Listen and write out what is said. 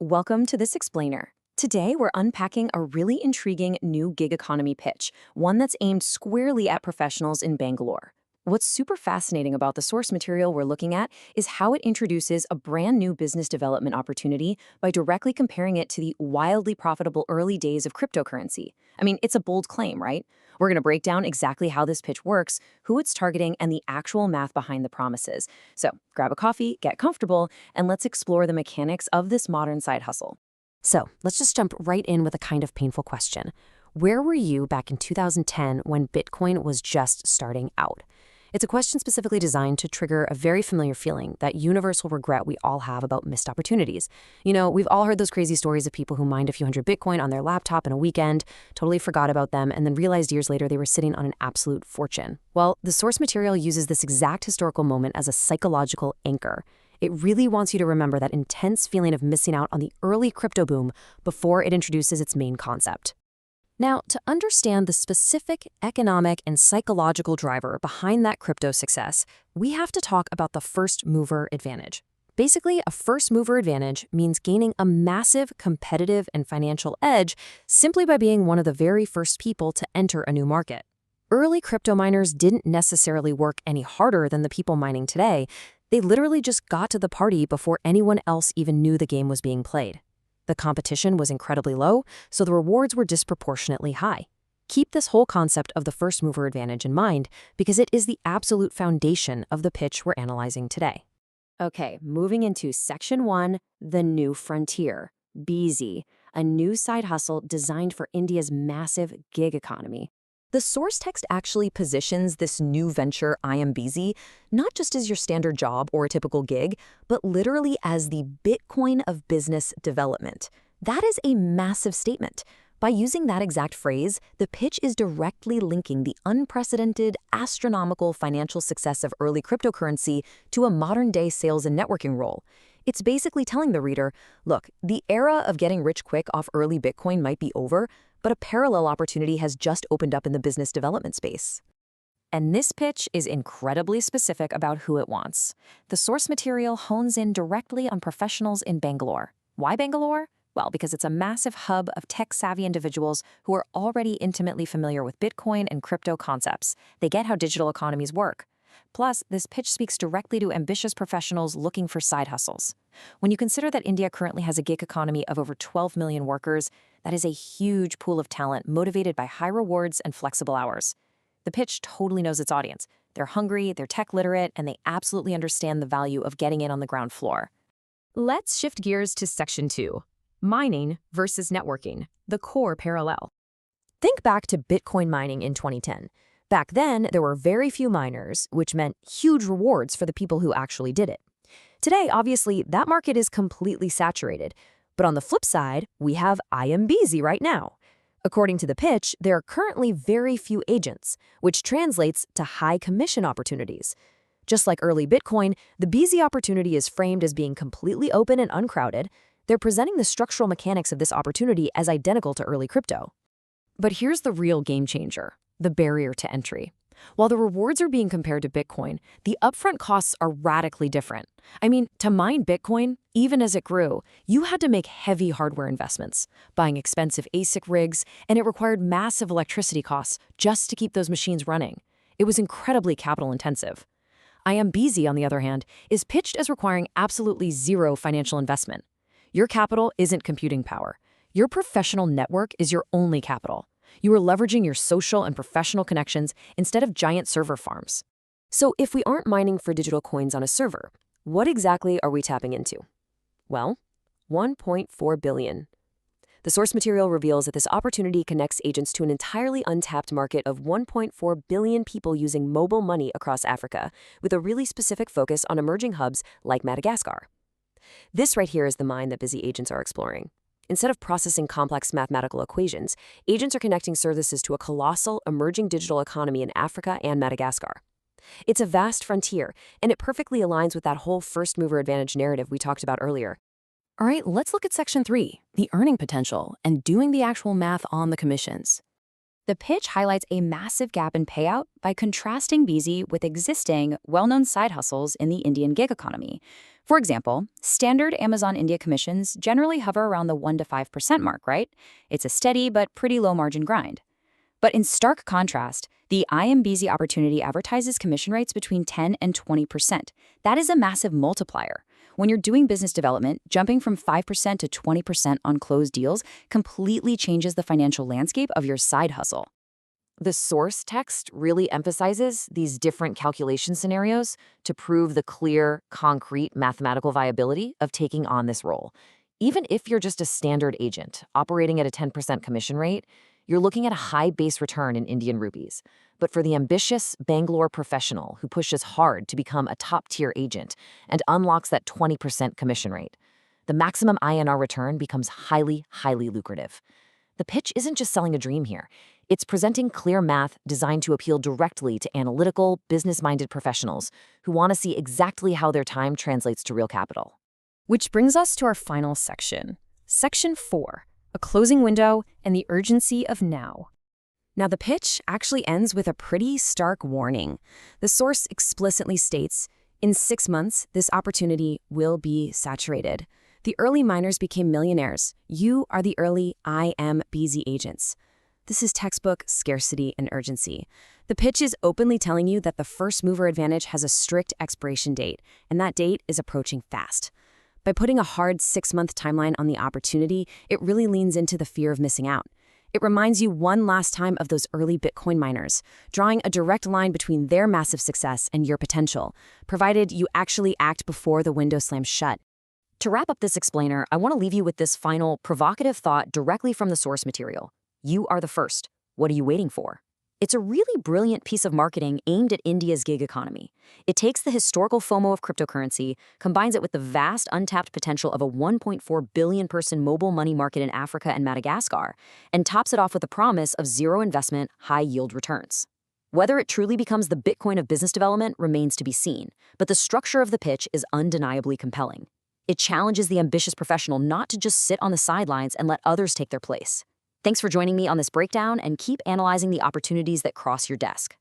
Welcome to this explainer. Today, we're unpacking a really intriguing new gig economy pitch, one that's aimed squarely at professionals in Bangalore. What's super fascinating about the source material we're looking at is how it introduces a brand new business development opportunity by directly comparing it to the wildly profitable early days of cryptocurrency. I mean, it's a bold claim, right? We're going to break down exactly how this pitch works, who it's targeting, and the actual math behind the promises. So grab a coffee, get comfortable, and let's explore the mechanics of this modern side hustle. So let's just jump right in with a kind of painful question. Where were you back in 2010 when Bitcoin was just starting out? It's a question specifically designed to trigger a very familiar feeling, that universal regret we all have about missed opportunities. You know, we've all heard those crazy stories of people who mined a few hundred Bitcoin on their laptop in a weekend, totally forgot about them, and then realized years later they were sitting on an absolute fortune. Well, the source material uses this exact historical moment as a psychological anchor. It really wants you to remember that intense feeling of missing out on the early crypto boom before it introduces its main concept. Now, to understand the specific economic and psychological driver behind that crypto success, we have to talk about the first mover advantage. Basically, a first mover advantage means gaining a massive competitive and financial edge simply by being one of the very first people to enter a new market. Early crypto miners didn't necessarily work any harder than the people mining today. They literally just got to the party before anyone else even knew the game was being played. The competition was incredibly low, so the rewards were disproportionately high. Keep this whole concept of the first mover advantage in mind because it is the absolute foundation of the pitch we're analyzing today. Okay, moving into Section 1, the new frontier, Beezy, a new side hustle designed for India's massive gig economy. The source text actually positions this new venture, Beezy, not just as your standard job or a typical gig, but literally as the Bitcoin of business development. That is a massive statement. By using that exact phrase, the pitch is directly linking the unprecedented, astronomical financial success of early cryptocurrency to a modern-day sales and networking role. It's basically telling the reader, look, the era of getting rich quick off early Bitcoin might be over, but a parallel opportunity has just opened up in the business development space. And this pitch is incredibly specific about who it wants. The source material hones in directly on professionals in Bangalore. Why Bangalore? Well, because it's a massive hub of tech-savvy individuals who are already intimately familiar with Bitcoin and crypto concepts. They get how digital economies work. Plus, this pitch speaks directly to ambitious professionals looking for side hustles. When you consider that India currently has a gig economy of over 12 million workers, that is a huge pool of talent motivated by high rewards and flexible hours. The pitch totally knows its audience. They're hungry, they're tech literate, and they absolutely understand the value of getting in on the ground floor. Let's shift gears to Section 2, mining versus networking, the core parallel. Think back to Bitcoin mining in 2010. Back then, there were very few miners, which meant huge rewards for the people who actually did it. Today, obviously, that market is completely saturated. But on the flip side, we have Beezy right now. According to the pitch, there are currently very few agents, which translates to high commission opportunities. Just like early Bitcoin, the Beezy opportunity is framed as being completely open and uncrowded. They're presenting the structural mechanics of this opportunity as identical to early crypto. But here's the real game changer, the barrier to entry. While the rewards are being compared to Bitcoin, the upfront costs are radically different. I mean, to mine Bitcoin, even as it grew, you had to make heavy hardware investments, buying expensive ASIC rigs, and it required massive electricity costs just to keep those machines running. It was incredibly capital intensive. Beezy, on the other hand, is pitched as requiring absolutely zero financial investment. Your capital isn't computing power. Your professional network is your only capital. You are leveraging your social and professional connections instead of giant server farms. So if we aren't mining for digital coins on a server, what exactly are we tapping into? Well, 1.4 billion. The source material reveals that this opportunity connects agents to an entirely untapped market of 1.4 billion people using mobile money across Africa, with a really specific focus on emerging hubs like Madagascar. This right here is the mine that busy agents are exploring. Instead of processing complex mathematical equations, agents are connecting services to a colossal, emerging digital economy in Africa and Madagascar. It's a vast frontier, and it perfectly aligns with that whole first-mover advantage narrative we talked about earlier. All right, let's look at Section 3, the earning potential, and doing the actual math on the commissions. The pitch highlights a massive gap in payout by contrasting Beezy with existing, well-known side hustles in the Indian gig economy. For example, standard Amazon India commissions generally hover around the 1 to 5% mark, right? It's a steady but pretty low margin grind. But in stark contrast, the Beezy opportunity advertises commission rates between 10 and 20%. That is a massive multiplier. When you're doing business development, jumping from 5% to 20% on closed deals completely changes the financial landscape of your side hustle. The source text really emphasizes these different calculation scenarios to prove the clear, concrete mathematical viability of taking on this role. Even if you're just a standard agent operating at a 10% commission rate, you're looking at a high base return in Indian rupees. But for the ambitious Bangalore professional who pushes hard to become a top-tier agent and unlocks that 20% commission rate, the maximum INR return becomes highly, highly lucrative. The pitch isn't just selling a dream here. It's presenting clear math designed to appeal directly to analytical, business-minded professionals who want to see exactly how their time translates to real capital. Which brings us to our final section. Section 4, a closing window and the urgency of now. Now, the pitch actually ends with a pretty stark warning. The source explicitly states, in 6 months, this opportunity will be saturated. The early miners became millionaires. You are the early Beezy agents. This is textbook scarcity and urgency. The pitch is openly telling you that the first mover advantage has a strict expiration date, and that date is approaching fast. By putting a hard 6-month timeline on the opportunity, it really leans into the fear of missing out. It reminds you one last time of those early Bitcoin miners, drawing a direct line between their massive success and your potential, provided you actually act before the window slams shut. To wrap up this explainer, I want to leave you with this final provocative thought directly from the source material. You are the first. What are you waiting for? It's a really brilliant piece of marketing aimed at India's gig economy. It takes the historical FOMO of cryptocurrency, combines it with the vast untapped potential of a 1.4 billion person mobile money market in Africa and Madagascar, and tops it off with a promise of zero investment, high yield returns. Whether it truly becomes the Bitcoin of business development remains to be seen, but the structure of the pitch is undeniably compelling. It challenges the ambitious professional not to just sit on the sidelines and let others take their place. Thanks for joining me on this breakdown, and keep analyzing the opportunities that cross your desk.